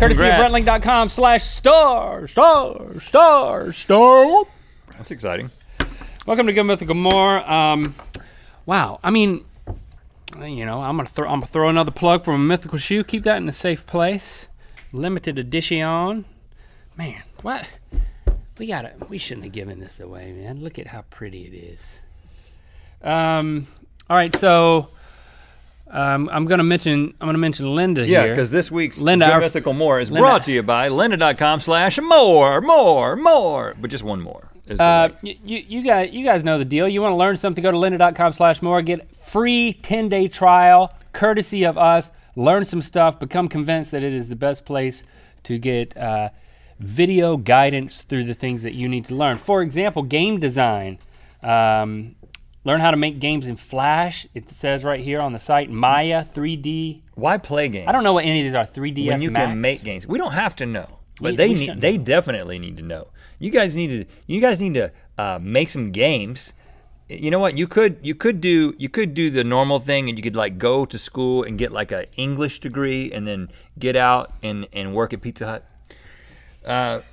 courtesy of Rhett.com/star. That's exciting. Welcome to Good Mythical More. Wow, I mean, you know, I'm gonna throw another plug from a mythical shoe. Keep that in a safe place. Limited edition. Man, what? We shouldn't have given this away, man. Look at how pretty it is. All right, so I'm gonna mention Linda here. Yeah, because this week's Linda, Good Mythical More is brought to you by lynda.com/more, but just one more. Is the link. You guys know the deal. You want to learn something, go to lynda.com/more, get free 10-day trial, courtesy of us, learn some stuff, become convinced that it is the best place to get video guidance through the things that you need to learn. For example, game design. Learn how to make games in Flash. It says right here on the site, Maya 3D. Why play games? I don't know what any of these are, 3DS when you Max. can make games. We don't have to know, but they definitely need to know. You guys need to make some games. You know what? You could do the normal thing, and you could like go to school and get like an English degree, and then get out and work at Pizza Hut.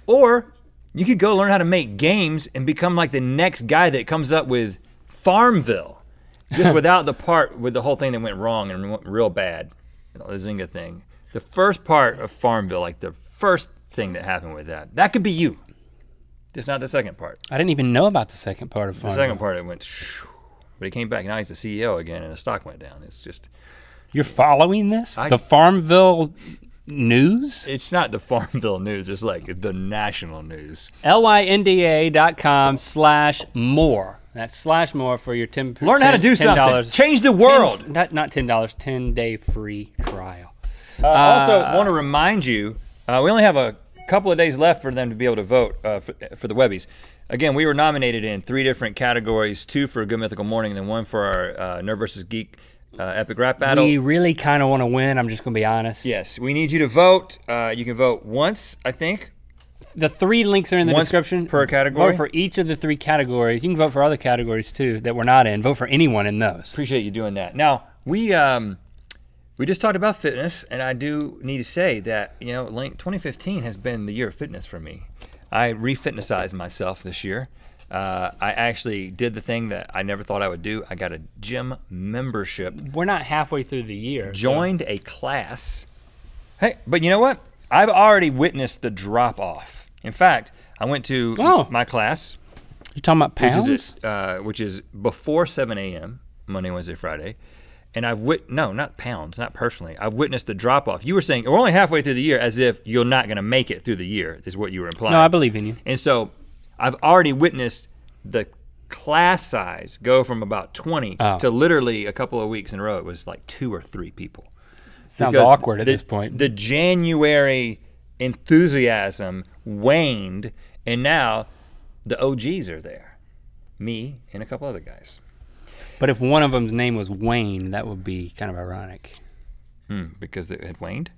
Or you could go learn how to make games and become like the next guy that comes up with Farmville, just without the part with the whole thing that went wrong and went real bad, the Zynga thing. The first part of Farmville, like the first thing that happened with that could be you. Just not the second part. I didn't even know about the second part of Farmville. The second part, it went, but he came back. Now he's the CEO again, and the stock went down. It's just. You're following this? The Farmville news? It's not the Farmville news. It's like the national news. lynda.com/more. That's /more for your 10. Learn how to do something. Change the world. Not $10. 10-day free trial. Also, want to remind you, we only have a couple of days left for them to be able to vote for the Webbies. Again, we were nominated in 3 different categories, 2 for Good Mythical Morning, and then 1 for our Nerd vs. Geek Epic Rap Battle. We really kind of want to win, I'm just going to be honest. Yes, we need you to vote. You can vote once, I think. The 3 links are in the Once description. per category? Vote for each of the 3 categories. You can vote for other categories too that we're not in. Vote for anyone in those. Appreciate you doing that. Now, we just talked about fitness, and I do need to say that, you know, 2015 has been the year of fitness for me. I re-fitnessized myself this year. I actually did the thing that I never thought I would do. I got a gym membership. We're not halfway through the year. Joined a class. Hey, but you know what? I've already witnessed the drop-off. In fact, I went to my class. You talking about pounds? Which is before 7 a.m., Monday, Wednesday, Friday. And no, not pounds, not personally. I've witnessed the drop off. You were saying we're only halfway through the year, as if you're not gonna make it through the year, is what you were implying. No, I believe in you. And so I've already witnessed the class size go from about 20 to literally a couple of weeks in a row, it was like 2 or 3 people. Sounds awkward at this point. The January enthusiasm waned, and now the OGs are there. Me and a couple other guys. But if one of them's name was Wayne, that would be kind of ironic. Because it had waned?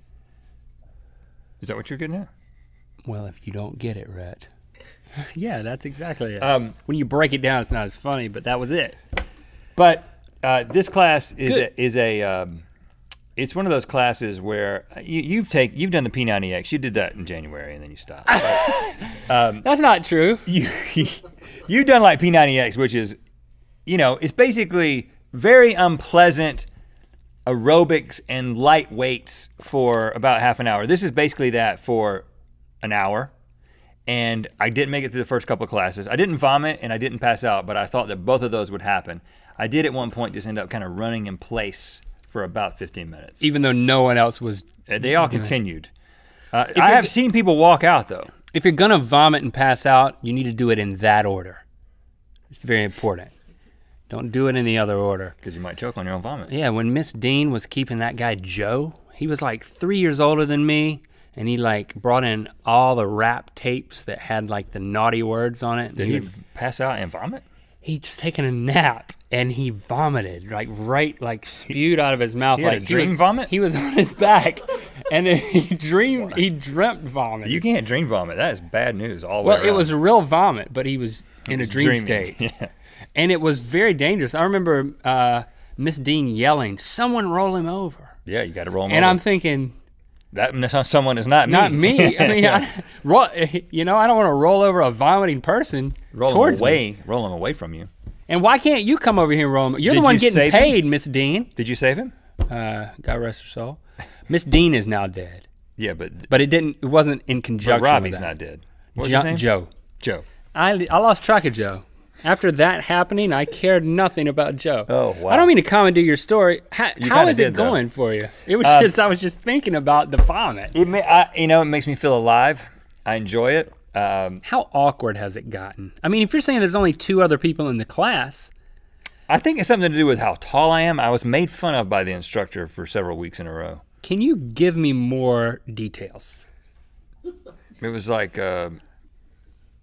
Is that what you're getting at? Well, if you don't get it, Rhett. Yeah, that's exactly it. When you break it down, it's not as funny, but that was it. But this class is it's one of those classes where you've done the P90X. You did that in January and then you stopped. That's not true. You've done like P90X, which is, you know, it's basically very unpleasant aerobics and light weights for about half an hour. This is basically that for an hour. And I didn't make it through the first couple of classes. I didn't vomit and I didn't pass out, but I thought that both of those would happen. I did at one point just end up kind of running in place for about 15 minutes. Even though no one else was. They all continued. I have seen people walk out though. If you're gonna vomit and pass out, you need to do it in that order. It's very important. Don't do it in the other order. Because you might choke on your own vomit. Yeah, when Miss Dean was keeping that guy Joe, he was like 3 years older than me, and he like brought in all the rap tapes that had like the naughty words on it. Did he pass out and vomit? He'd taken a nap and he vomited, like spewed out of his mouth. He had a dream vomit? He was on his back and he dreamt vomit. You can't dream vomit. That is bad news all the way Well, around. it was a real vomit, but he was in a dream state. Yeah. And it was very dangerous. I remember Miss Dean yelling, "Someone roll him over." Yeah, you got to roll him over. And I'm thinking, That someone is not me. Not me. I mean, Yeah. I don't want to roll over a vomiting person towards me. Roll him away from you. And why can't you come over here and roll him? You're the Did one you getting save him? paid, Miss Dean. Did you save him? God rest her soul. Miss Dean is now dead. Yeah, but But it wasn't in conjunction Robbie's with that. not dead. What's his name? Joe. Joe. I lost track of Joe. After that happening, I cared nothing about Joe. Oh, wow. I don't mean to commandeer your story. How kinda is it did, though. going for you? It was I was just thinking about the vomit. It makes me feel alive. I enjoy it. How awkward has it gotten? I mean, if you're saying there's only 2 other people in the class. I think it's something to do with how tall I am. I was made fun of by the instructor for several weeks in a row. Can you give me more details? It was like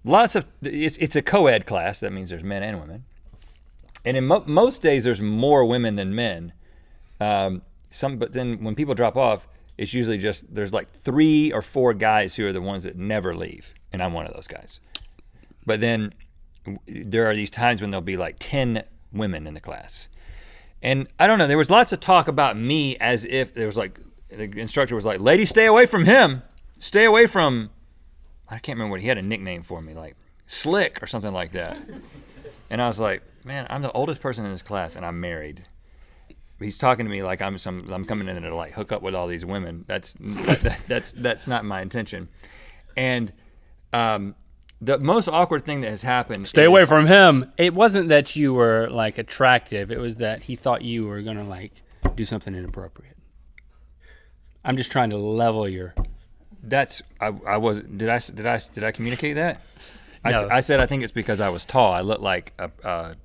it's a co-ed class. That means there's men and women. And in most days there's more women than men. But then when people drop off, it's usually just, there's like 3 or 4 guys who are the ones that never leave. And I'm one of those guys. But then there are these times when there'll be like 10 women in the class. And I don't know, there was lots of talk about me as if there was like, the instructor was like, ladies, stay away from him. Stay away from, I can't remember what, he had a nickname for me, like Slick or something like that. And I was like, man, I'm the oldest person in this class and I'm married. He's talking to me like I'm coming in to like hook up with all these women. That's not my intention. And the most awkward thing that has happened. Stay away from him. It wasn't that you were like attractive. It was that he thought you were gonna like do something inappropriate. I'm just trying to level your. I was. Did I communicate that? No. I said I think it's because I was tall. I looked like I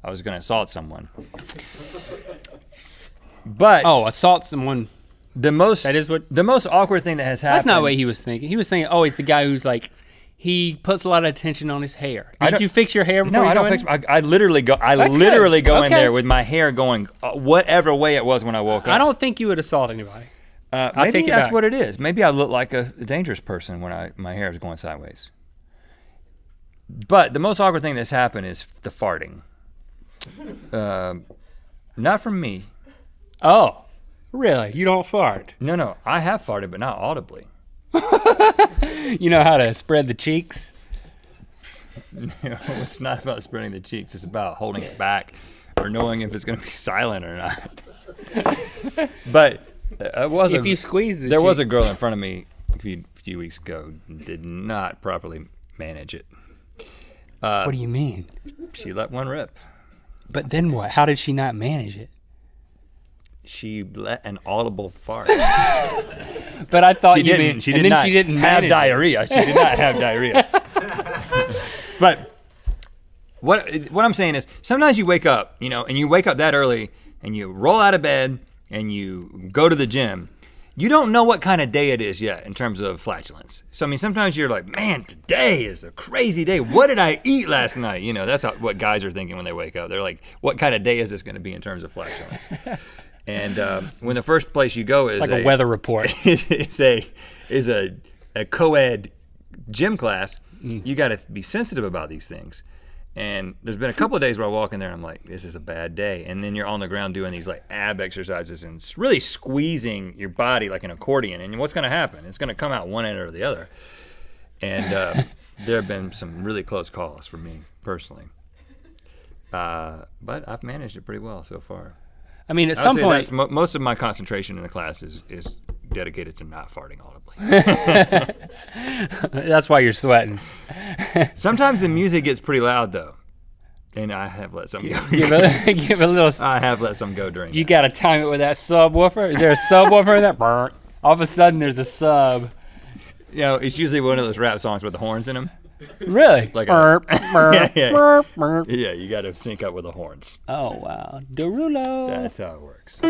was gonna assault someone. But assault someone. The most awkward thing that has happened. That's not what he was thinking. He was thinking, it's the guy who's like, he puts a lot of attention on his hair. Did you fix your hair before No, you I don't fix. I literally go. I literally go in there with my hair going whatever way it was when I woke up. I don't think you would assault anybody. Maybe take it that's back. what it is. Maybe I look like a dangerous person when my hair is going sideways. But the most awkward thing that's happened is the farting. Not from me. Oh, really? You don't fart? No, I have farted, but not audibly. You know how to spread the cheeks? No, it's not about spreading the cheeks. It's about holding it back or knowing if it's going to be silent or not. But if you squeeze the there cheek. was a girl in front of me a few weeks ago who did not properly manage it. What do you mean? She let one rip. But then what? How did she not manage it? She let an audible fart. But I thought She you didn't. mean, She and did then not she didn't have manage diarrhea. She did not have diarrhea. But what I'm saying is, sometimes you wake up, and you wake up that early, and you roll out of bed, and you go to the gym. You don't know what kind of day it is yet in terms of flatulence. So I mean, sometimes you're like, man, today is a crazy day. What did I eat last night? That's what guys are thinking when they wake up. They're like, what kind of day is this going to be in terms of flatulence? And when the first place you go is like a weather report. is a co-ed gym class, you got to be sensitive about these things. And there's been a couple of days where I walk in there and I'm like, this is a bad day. And then you're on the ground doing these like ab exercises and really squeezing your body like an accordion. And what's going to happen? It's going to come out one end or the other. And there have been some really close calls for me personally. But I've managed it pretty well so far. I mean, at some point, most of my concentration in the class is dedicated to not farting audibly. that's why you're sweating. Sometimes the music gets pretty loud though, and I have let some go. Give a little. I have let some go during. You got to time it with that subwoofer. Is there a subwoofer in that? All of a sudden, there's a sub. It's usually one of those rap songs with the horns in them. Really? Like yeah, yeah, you got to sync up with the horns. Oh wow, Derulo. That's how it works.